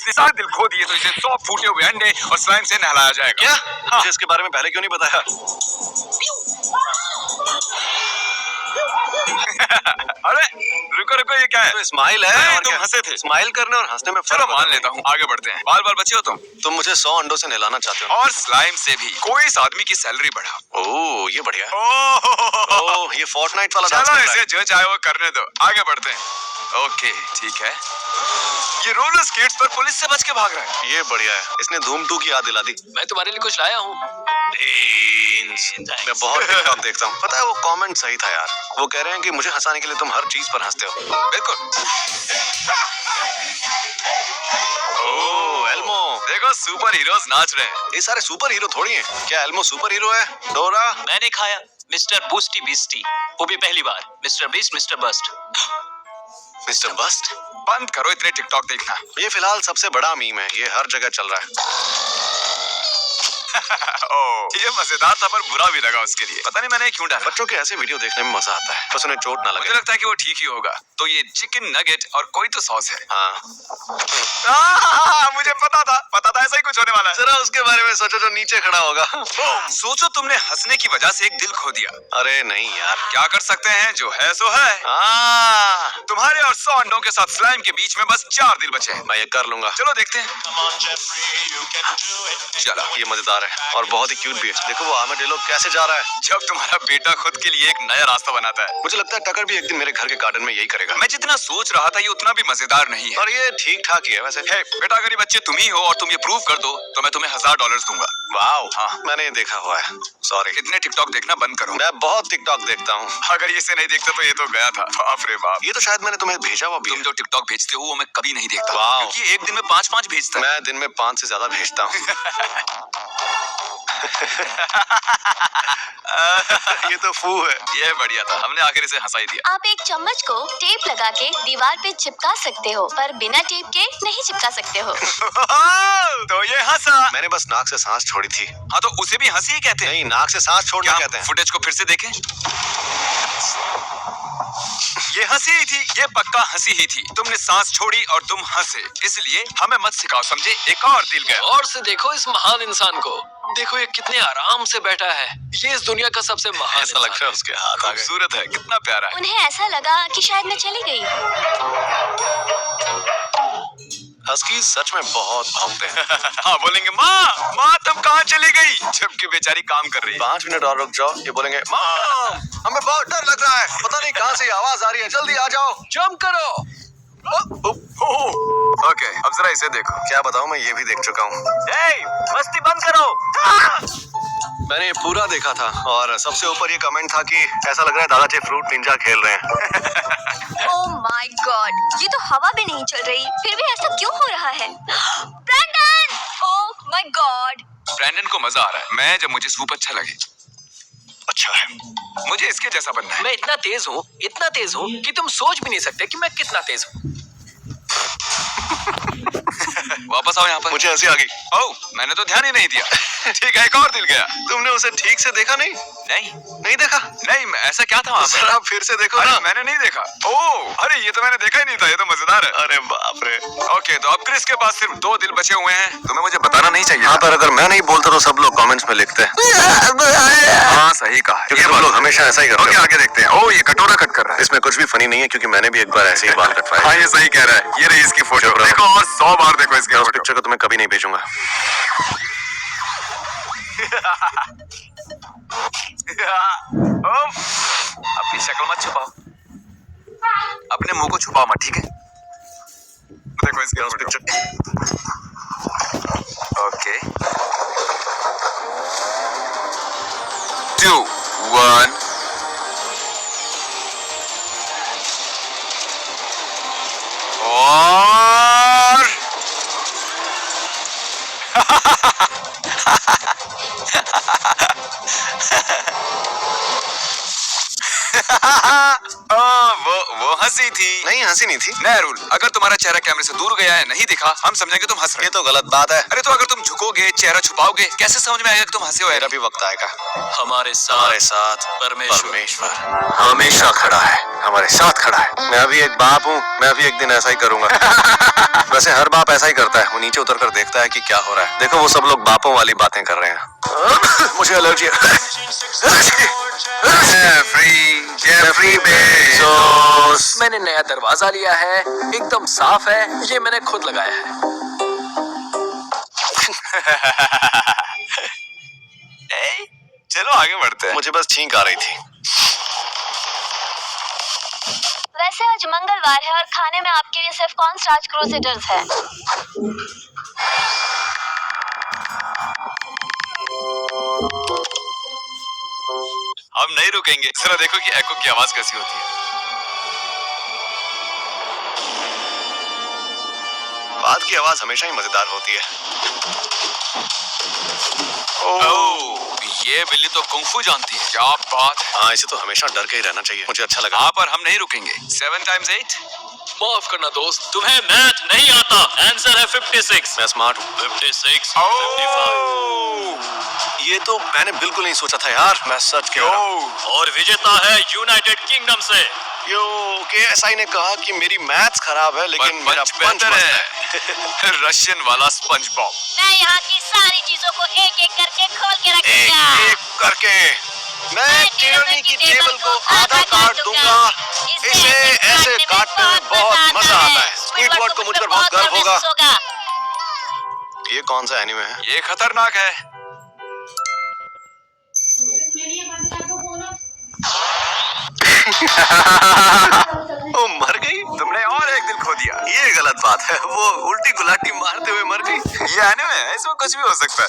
इसने 7 दिल खो दिए तो इसे 100 फूटे हुए अंडे और स्लाइम से नहलाया जाएगा। क्या? हाँ। मुझे इसके बारे में पहले क्यों नहीं बताया? अरे रुको रुको, ये क्या है? तो स्माइल है। नहीं, और तुम क्या? हंसे थे। स्माइल करने और हंसने में चलो फर्क मान होता है। लेता हूँ, आगे बढ़ते हैं। बाल बाल बचे हो तुम मुझे 100 अंडों से नहलाना चाहते हो? और स्लाइम से भी। कोई इस आदमी की सैलरी बढ़ाओ। ओह, ये बढ़िया है। ओह, ओह, ये फोर्टनाइट वाला डांस चलो कर रहा है। इसे जो चाहे वो करने दो, आगे बढ़ते हैं। ओके ठीक है। ये रोलर स्केट्स पर पुलिस से बच के भाग रहा है। ये बढ़िया है। इसने धूम 2 की याद दिला दी। मैं तुम्हारे लिए कुछ लाया हूँ। मैं बहुत टिकटॉक देखता हूँ। पता है वो कमेंट सही था यार। वो कह रहे हैं कि मुझे हंसाने के लिए तुम हर चीज पर हंसते हो। बिल्कुल। ओह, एल्मो। देखो सुपर हीरोज नाच रहे हैं। ये सारे सुपर हीरो थोड़ी हैं। क्या एल्मो सुपर हीरो है? डोरा? मैंने खाया मिस्टर बूस्टी बीस्टी, वो भी पहली बार। Mister Beast, Mister Bust. Mister Bust? बंद करो इतने टिकटॉक देखना। ये फिलहाल सबसे बड़ा मीम है। ये हर जगह चल रहा है। ओह, ये मजेदार था पर बुरा भी लगा उसके लिए। पता नहीं मैंने क्यों डाला। बच्चों के ऐसे वीडियो देखने में मजा आता है, बस उन्हें चोट ना मुझे लगे। लगता है कि वो ठीक ही होगा। तो ये चिकन नगेट और कोई तो सॉस है। हाँ। मुझे पता था ऐसा ही कुछ होने वाला है। जरा उसके बारे में सोचो जो नीचे खड़ा होगा। सोचो तुमने हंसने की वजह से एक दिल खो दिया। अरे नहीं यार। क्या कर सकते हैं, जो है सो है। तुम्हारे और 100 अंडों के साथ स्लाइम के बीच में बस 4 दिल बचे हैं। मैं ये कर लूंगा। चलो देखते हैं। चलो, ये मजेदार है और बहुत ही क्यूट भी है। देखो वो आर्madillo कैसे जा रहा है। जब तुम्हारा बेटा खुद के लिए एक नया रास्ता बनाता है। मुझे लगता है टकर भी एक दिन मेरे घर के गार्डन में यही करेगा। मैं जितना सोच रहा था ये उतना भी मजेदार नहीं है। और ये ठीक ठाक ही है वैसे। हे, बेटा अगर ये बच्चे तुम ही हो और तुम ये प्रूव कर दो तो मैं तुम्हें $1000 दूंगा। वाओ। हाँ। मैंने ये देखा हुआ है। सॉरी। इतने टिकटॉक देखना बंद करो। मैं बहुत टिकटॉक देखता हूँ। अगर ये इसे नहीं देखता तो ये तो गया था। बाप रे बाप। ये तो शायद मैंने तुम्हें भेजा हुआ भी तुम है। जो टिकटॉक भेजते हो वो मैं कभी नहीं देखता। वाओ। क्योंकि एक दिन में 5-5 भेजता है। मैं दिन में 5 से ज्यादा भेजता हूँ। ये तो फू है। ये बढ़िया था, हमने आखिर इसे हंसा ही दिया। आप एक चम्मच को टेप लगा के दीवार पे चिपका सकते हो, पर बिना टेप के नहीं चिपका सकते हो। तो ये हंसा। मैंने बस नाक से सांस छोड़ी थी। हाँ तो उसे भी हंसी ही कहते हैं। नहीं, नाक से सांस छोड़ना क्या कहते हैं। फुटेज को फिर से देखें। ये हंसी ही थी, ये पक्का हंसी ही थी। तुमने सांस छोड़ी और तुम हंसे, इसलिए हमें मत सिखाओ, समझे। एक और दिल गया। और से देखो इस महान इंसान को। देखो ये कितने आराम से बैठा है। ये इस दुनिया का सबसे महान ऐसा लगता है उसके हाथ आ गए। खूबसूरत है, कितना प्यारा है। उन्हें ऐसा लगा कि शायद मैं चली गई। हस्की सच में बहुत भौंकते हैं। हाँ बोलेंगे माँ माँ तुम कहाँ चली गई, जबकि बेचारी काम कर रही है। 5 मिनट और रुक जाओ। ये बोलेंगे माम, हमें बहुत डर लग रहा है, पता नहीं कहाँ से ये आवाज आ रही है, जल्दी आ जाओ। जंप करो। ओके, अब जरा इसे देखो। क्या बताऊं, मैं ये भी देख चुका हूँ। मस्ती बंद करो। मैंने ये पूरा देखा था और सबसे ऊपर ये कमेंट था कि ऐसा लग रहा है दादाजी फ्रूट निंजा खेल रहे हैं। ओह माय गॉड, ये तो हवा भी नहीं चल रही, फिर भी ऐसा क्यों हो रहा है? Brandon! Oh my God. Brandon को मजा आ रहा है। मैं जब मुझे सूप अच्छा लगे। अच्छा है। मुझे इसके जैसा बनना है। मैं इतना तेज हूँ कि तुम सोच भी नहीं सकते कि मैं कितना तेज हूँ। वापस आओ यहाँ पर। मुझे हंसी आ गई। ओह, मैंने तो ध्यान ही नहीं दिया। ठीक है, एक और दिल गया। तुमने उसे ठीक से देखा नहीं? नहीं देखा? नहीं, ऐसा क्या था वहाँ पर? जरा फिर से देखो अरे ना। मैंने नहीं देखा। ओह, अरे ये तो मैंने देखा ही नहीं था। ये तो मजेदार है। अरे बाप रे। ओके, तो अब क्रिस के पास सिर्फ 2 दिल बचे हुए हैं। तुम्हें मुझे बताना नहीं चाहिए। हाँ, पर अगर मैं नहीं बोलता तो सब लोग कमेंट्स में लिखते हैं। हाँ सही कहा। क्योंकि सब लोग हमेशा ऐसा ही करते ओके, हैं। आगे देखते हैं। ओह, ये कटोरा कट कर रहा है। इसमें कुछ भी फनी नहीं है क्योंकि मैंने भी एक बार ऐसे ही बाल कटवाए। हाँ, ये सही कह रहा है। ये रही इसकी फोटो। चुप रहो। देखो और 100 बार देखो इसके उस फोटो। पिक्चर को तुम्हें कभी नहीं भेजूंगा। अपनी शक्ल मत छुपाओ, अपने मुंह को छुपाओ मत, ठीक है। देखो इसके फोटो। ओके, 2, 1। और वो वो हंसी थी। नहीं, हंसी नहीं थी। नया रूल, अगर तुम्हारा चेहरा कैमरे से दूर गया है, नहीं दिखा, हम समझेंगे तुम हंस रहे ये तो गलत बात है। अरे तो अगर तुम झुकोगे, चेहरा छुपाओगे, कैसे समझ में आएगा कि तुम हंसे हो? मेरा भी वक्त आएगा। हमारे हमारे साथ साथ परमेश्वर हमेशा खड़ा है, हमारे साथ खड़ा है। मैं अभी एक बाप हूँ, मैं अभी एक दिन ऐसा ही करूंगा। वैसे हर बाप ऐसा ही करता है, वो नीचे उतर कर देखता है कि क्या हो रहा है। देखो वो सब लोग बापों वाली बातें कर रहे हैं। मुझे एलर्जी है। Jeffrey Bezos. मैंने नया दरवाजा लिया है, एकदम साफ है, ये मैंने खुद लगाया है। चलो आगे बढ़ते हैं। मुझे बस छींक आ रही थी। वैसे आज मंगलवार है और खाने में आपके लिए सिर्फ कॉर्न स्टार्च क्रूसेडर्स है। हम नहीं रुकेंगे। जरा देखो कि एको की आवाज कैसी होती है। बात की आवाज हमेशा ही मजेदार होती है। ओह, ये बिल्ली तो कुंफू जानती है। क्या बात है। हाँ, इसे तो हमेशा डर के ही रहना चाहिए। मुझे अच्छा लगा। हाँ, पर हम नहीं रुकेंगे। 7 times 8। माफ करना दोस्त, तुम्हें मैथ नहीं आता। आंसर है 56। मैं स्मार्ट हूँ। 56, 55। ओह, ये तो मैंने बिल्कुल नहीं सोचा था यार। मैं सच कह रहा हूँ। और विजेता है यूनाइटेड किंगडम से। यो KSI ने कहा कि मेरी मैथ्स खराब है, लेकिन मेरा पंच पंच बेहतर मस्त है। रशियन वाला स्पंज बॉब। मैं यहाँ की सारी चीजों को एक एक करके खोल के एक रखूंगा। एक करके मैं टिरोनी की टेबल को आधा काट दूंगा। इसे ऐसे काटने में बहुत मजा आता है। स्क्विडवर्ड को मुझ पर बहुत गर्व होगा। ये कौन सा एनिमे है? ये खतरनाक है। वो मर गई। तुमने और एक दिल खो दिया। ये गलत बात है। वो उल्टी गुलाटी मारते हुए मर गई। ये एनिमे है, इसमें कुछ भी हो सकता है।